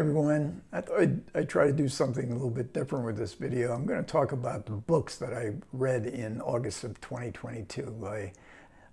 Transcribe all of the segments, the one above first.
everyone. I thought I'd try to do something a little bit different with this video. I'm going to talk about the books that I read in August of 2022.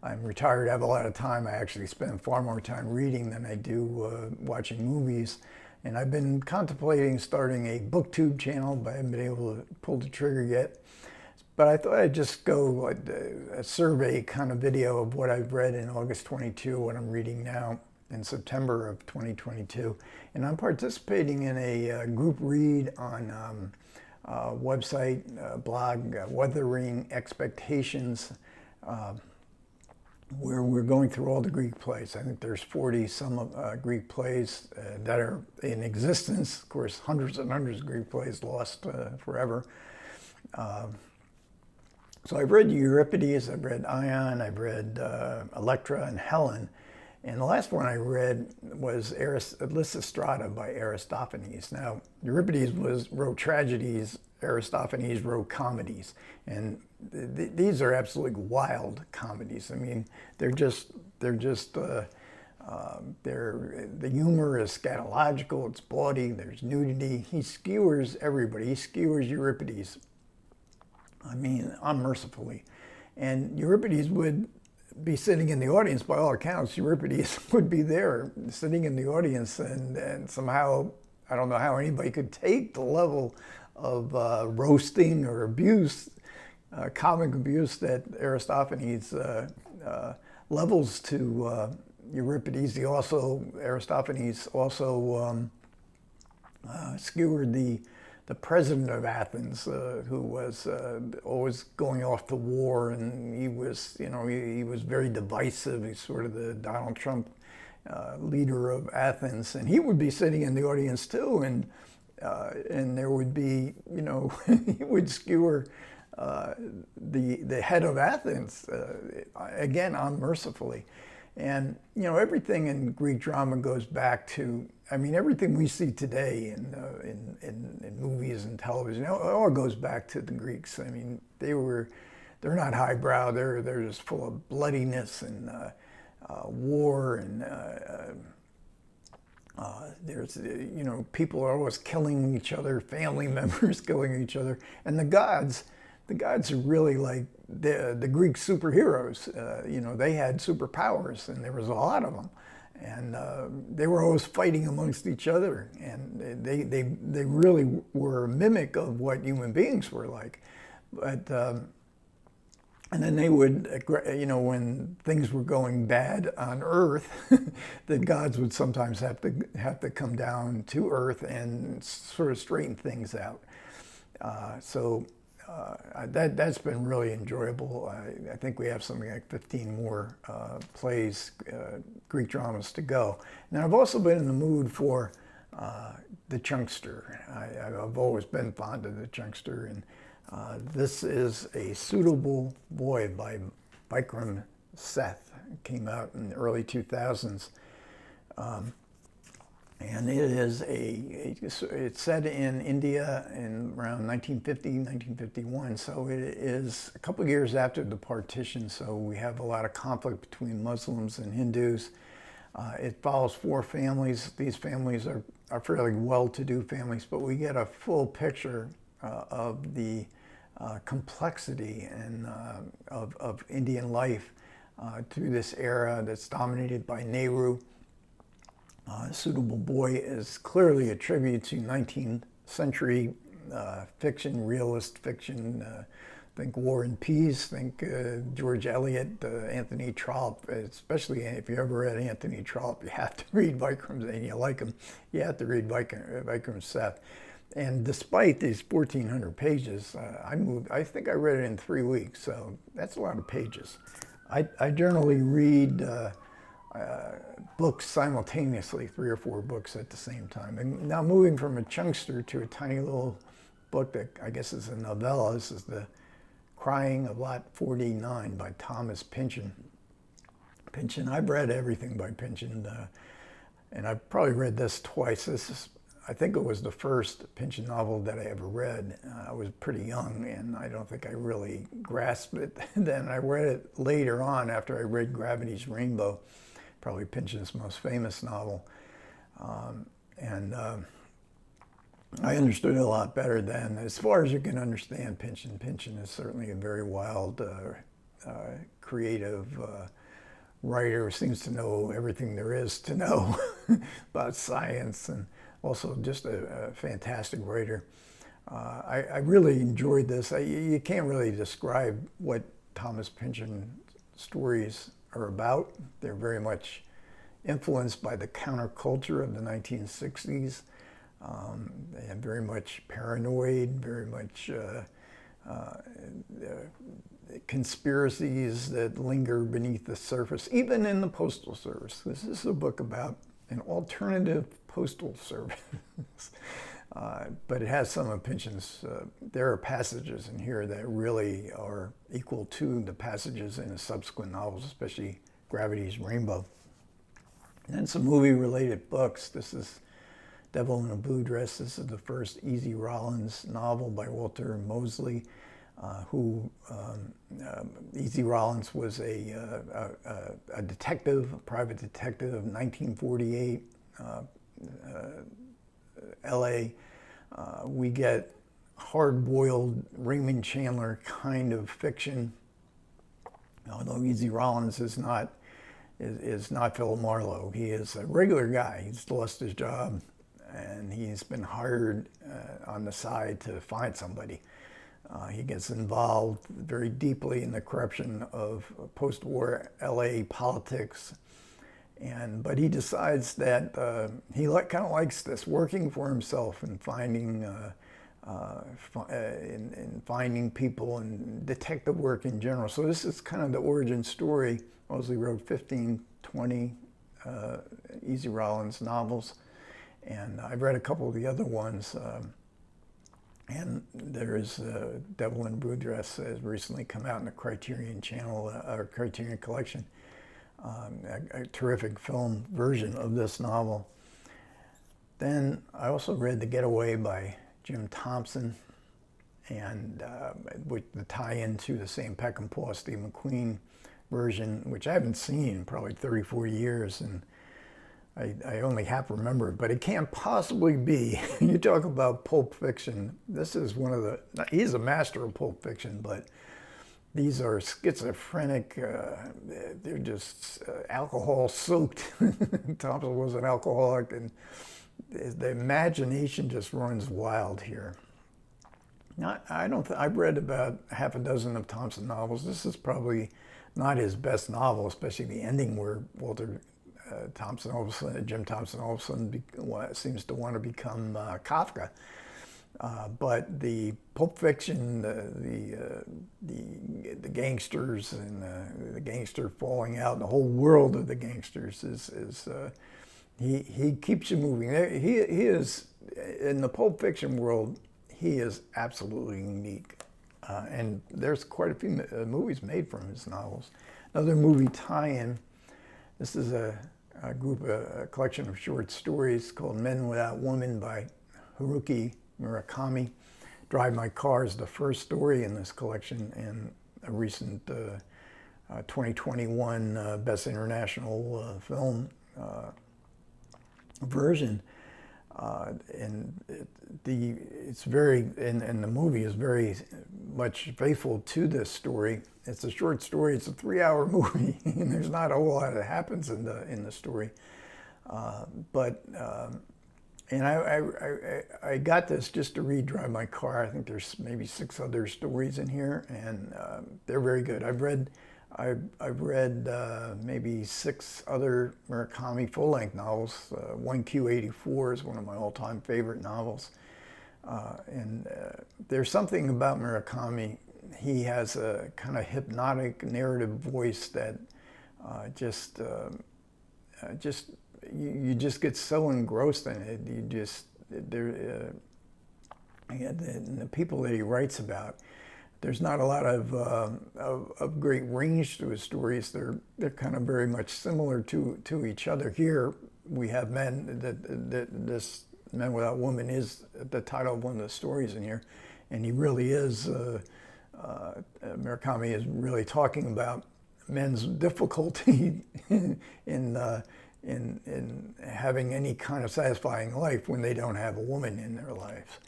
I'm retired, I have a lot of time. I actually spend far more time reading than I do watching movies. And I've been contemplating starting a booktube channel, but I haven't been able to pull the trigger yet. But I thought I'd just go like a survey kind of video of what I've read in August 22, what I'm reading now in September of 2022. And I'm participating in a group read on website, blog, Weathering Expectations, where we're going through all the Greek plays. I think there's 40 some Greek plays that are in existence. Of course, hundreds and hundreds of Greek plays lost forever. So I've read Euripides, I've read Ion, I've read Electra and Helen. And the last one I read was Lysistrata by Aristophanes. Now, Euripides wrote tragedies, Aristophanes wrote comedies. And these are absolutely wild comedies. I mean, the humor is scatological, it's bawdy, there's nudity. He skewers everybody, he skewers Euripides. I mean, unmercifully. And Euripides would be sitting in the audience, by all accounts. Euripides would be there sitting in the audience, and somehow, I don't know how anybody could take the level of roasting or abuse, comic abuse that Aristophanes levels to Euripides. Aristophanes also skewered the president of Athens, who was always going off to war, and he was very divisive. He's sort of the Donald Trump leader of Athens, and he would be sitting in the audience too, and there would be, he would skewer the head of Athens, again, unmercifully. And, everything in Greek drama goes back to, everything we see today in movies and television, it all goes back to the Greeks. I mean, they're not highbrow, they're just full of bloodiness and war, and there's, people are always killing each other, family members killing each other. And the gods are really like the Greek superheroes. They had superpowers, and there was a lot of them. And they were always fighting amongst each other. And they really were a mimic of what human beings were like. But, and then they would, when things were going bad on Earth, the gods would sometimes have to come down to Earth and sort of straighten things out. That's been really enjoyable. I think we have something like 15 more plays, Greek dramas to go. Now, I've also been in the mood for the Chunkster. I've always been fond of the Chunkster, and this is A Suitable Boy by Vikram Seth. It came out in the early 2000s. And it is it's set in India in around 1950, 1951. So it is a couple of years after the partition. So we have a lot of conflict between Muslims and Hindus. It follows 4 families. These families are fairly well-to-do families, but we get a full picture of the complexity and of Indian life through this era that's dominated by Nehru. Suitable Boy is clearly a tribute to 19th century fiction, realist fiction. Think War and Peace, think George Eliot, Anthony Trollope. Especially if you ever read Anthony Trollope, you have to read Vikram, and you like him, you have to read Vikram Seth. And despite these 1,400 pages, I think I read it in 3 weeks, so that's a lot of pages. I generally read books simultaneously, 3 or 4 books at the same time. And now moving from a chunkster to a tiny little book that I guess is a novella. This is The Crying of Lot 49 by Thomas Pynchon. I've read everything by Pynchon, and I've probably read this twice. I think it was the first Pynchon novel that I ever read. I was pretty young, and I don't think I really grasped it then. I read it later on after I read Gravity's Rainbow, probably Pynchon's most famous novel. And I understood it a lot better then. As far as you can understand Pynchon, Pynchon is certainly a very wild, creative writer who seems to know everything there is to know about science, and also just a fantastic writer. I really enjoyed this. You can't really describe what Thomas Pynchon stories are about. They're very much influenced by the counterculture of the 1960s. And very much paranoid, very much conspiracies that linger beneath the surface, even in the Postal Service. This is a book about an alternative postal service. But it has some of Pynchon's, there are passages in here that really are equal to the passages in the subsequent novels, especially Gravity's Rainbow. And then some movie-related books. This is Devil in a Blue Dress. This is the first Easy Rollins novel by Walter Mosley, Easy Rollins was a detective, a private detective of 1948, LA. We get hard-boiled Raymond Chandler kind of fiction, although Easy Rollins is not Philip Marlowe. He is a regular guy. He's lost his job, and he's been hired on the side to find somebody. He gets involved very deeply in the corruption of post-war LA politics, but he decides that he kind of likes this, working for himself and finding finding people and detective work in general. So this is kind of the origin story. Mosley wrote 15, 20 Easy Rollins novels, and I've read a couple of the other ones. And there is Devil in a Blue Dress has recently come out in the Criterion Channel, or Criterion Collection, a terrific film version of this novel. Then I also read The Getaway by Jim Thompson, and with the tie-in to the Sam Peckinpah, Steve McQueen version, which I haven't seen in probably 34 years, and I only half remember it, but it can't possibly be. You talk about Pulp Fiction. This is one of the, he's a master of Pulp Fiction, but these are schizophrenic, they're just alcohol-soaked. Thompson was an alcoholic, and the imagination just runs wild here. I've read about half a dozen of Thompson novels. This is probably not his best novel, especially the ending where Jim Thompson all of a sudden seems to want to become Kafka. But the Pulp Fiction, the gangsters and the gangster falling out, the whole world of the gangsters he keeps you moving. He is, in the Pulp Fiction world, he is absolutely unique. And there's quite a few movies made from his novels. Another movie tie-in. This is a collection of short stories called Men Without Women by Haruki Murakami. Drive My Car is the first story in this collection, and a recent 2021 Best International Film version. And it's very, and the movie is very much faithful to this story. It's a short story. It's a 3-hour movie, and there's not a whole lot that happens in the story. And I got this just to read Drive My Car. I think there's maybe 6 other stories in here, and they're very good. I've read maybe 6 other Murakami full-length novels. 1Q84 is one of my all-time favorite novels. There's something about Murakami. He has a kind of hypnotic narrative voice that you just get so engrossed in it. And the people that he writes about, there's not a lot of great range to his stories. They're kind of very much similar to each other. Here we have this Men Without Women is the title of one of the stories in here, and he really is. Murakami is really talking about men's difficulty in in having any kind of satisfying life when they don't have a woman in their lives.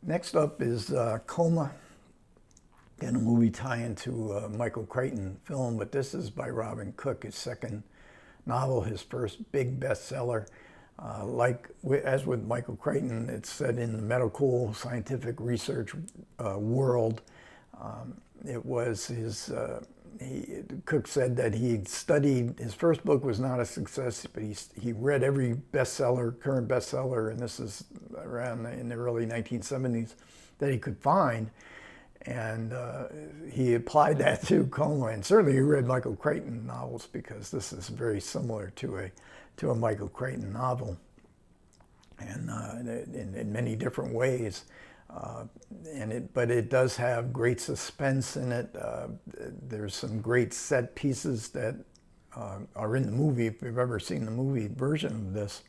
Next up is Coma, and a movie tie-in to a Michael Crichton film, but this is by Robin Cook, his second novel, his first big bestseller. As with Michael Crichton, it's set in the medical scientific research world. It was his, Cook said that he'd studied, his first book was not a success, but he read every bestseller, current bestseller, and this is around in the early 1970s, that he could find. And he applied that to Coma, and certainly he read Michael Crichton novels because this is very similar to a Michael Crichton novel, and in many different ways. But it does have great suspense in it. There's some great set pieces that are in the movie. If you've ever seen the movie version of this,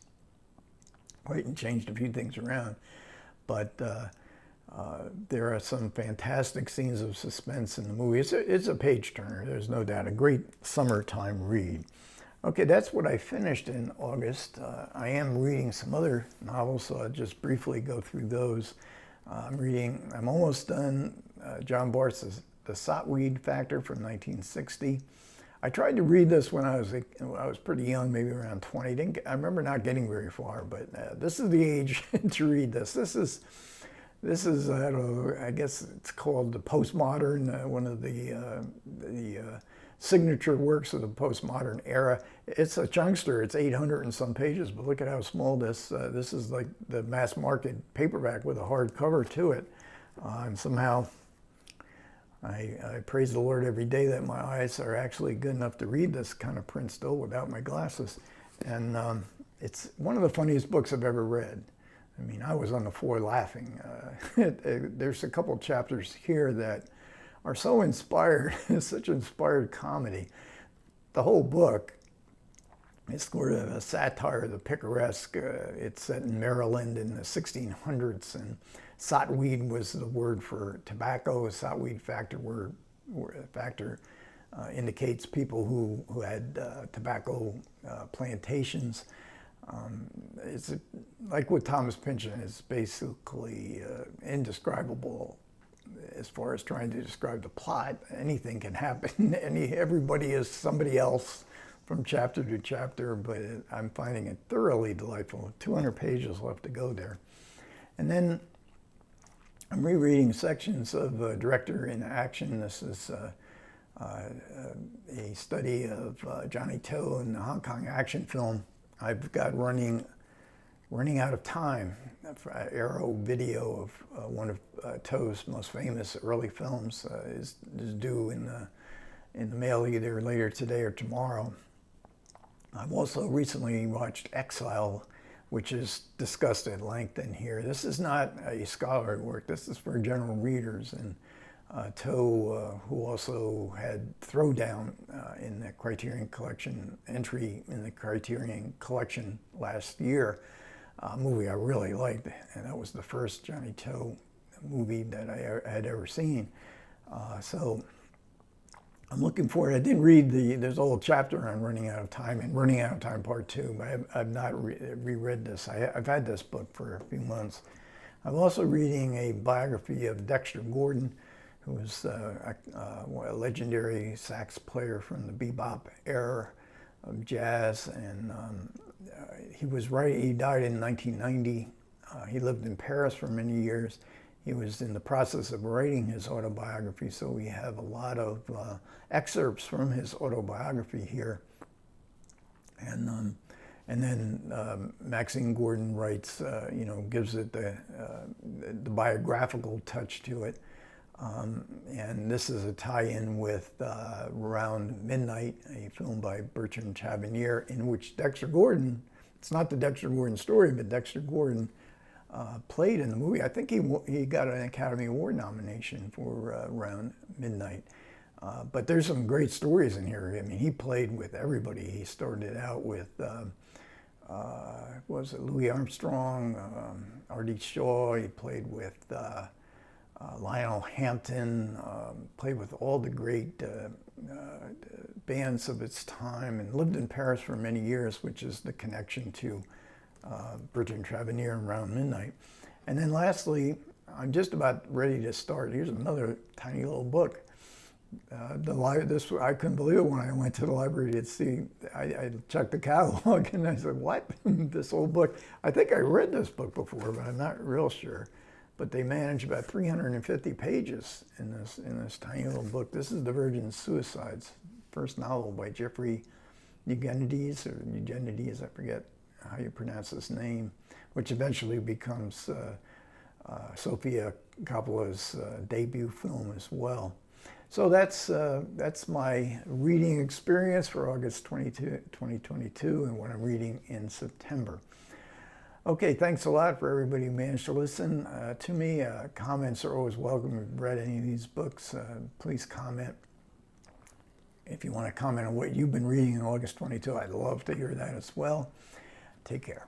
Crichton changed a few things around, but there are some fantastic scenes of suspense in the movie. It's a page turner, there's no doubt. A great summertime read. Okay, that's what I finished in August. I am reading some other novels, so I'll just briefly go through those. I'm almost done John Barth's The Sotweed Factor from 1960. I tried to read this when I was pretty young, maybe around 20. I remember not getting very far, but this is the age to read this. This is I don't know, I guess it's called the postmodern, one of the signature works of the postmodern era. It's a chungster. It's 800 and some pages, but look at how small this is, like the mass market paperback with a hard cover to it. And somehow I praise the Lord every day that my eyes are actually good enough to read this kind of print still without my glasses. And it's one of the funniest books I've ever read. I mean, I was on the floor laughing. There's a couple chapters here that are so inspired. It's such an inspired comedy. The whole book is sort of a satire of the picaresque. It's set in Maryland in the 1600s, and Sotweed was the word for tobacco. Sotweed Factor factor indicates people who had tobacco plantations. It's like with Thomas Pynchon, it's basically indescribable as far as trying to describe the plot. Anything can happen. Everybody is somebody else from chapter to chapter, but I'm finding it thoroughly delightful. 200 pages left to go there. And then I'm rereading sections of Director in Action. This is a study of Johnny To and the Hong Kong action film. I've got running out of time. Arrow video of one of To's most famous early films is due in the mail either later today or tomorrow. I've also recently watched Exile, which is discussed at length in here. This is not a scholarly work. This is for general readers. And To, who also had Throwdown in the Criterion Collection entry in the Criterion Collection last year, a movie I really liked, and that was the first Johnny To movie that I had ever seen. So I'm looking forward. I didn't read there's a whole chapter on Running Out of Time and Running Out of Time Part 2, but I've not reread this. I've had this book for a few months. I'm also reading a biography of Dexter Gordon, who was a legendary sax player from the bebop era of jazz, and he died in 1990. He lived in Paris for many years. He was in the process of writing his autobiography, so we have a lot of excerpts from his autobiography here. And then Maxine Gordon writes, gives it the biographical touch to it. And this is a tie-in with Around Midnight, a film by Bertrand Tavernier, in which Dexter Gordon, it's not the Dexter Gordon story, but Dexter Gordon played in the movie. I think he got an Academy Award nomination for Around Midnight. But there's some great stories in here. I mean, he played with everybody. He started out with, was it Louis Armstrong, Artie Shaw. He played with Lionel Hampton, played with all the great bands of its time, and lived in Paris for many years, which is the connection to Bertrand Tavernier and Around Midnight. And then lastly, I'm just about ready to start. Here's another tiny little book. I couldn't believe it when I went to the library to see. I checked the catalog and I said, "What? This old book? I think I read this book before, but I'm not real sure." But they managed about 350 pages in this tiny little book. This is The Virgin Suicides, first novel by Jeffrey Eugenides, I forget how you pronounce his name, which eventually becomes Sofia Coppola's debut film as well. So that's my reading experience for August 2022, and what I'm reading in September. Okay, thanks a lot for everybody who managed to listen to me. Comments are always welcome. If you've read any of these books, please comment. If you want to comment on what you've been reading in August 22, I'd love to hear that as well. Take care.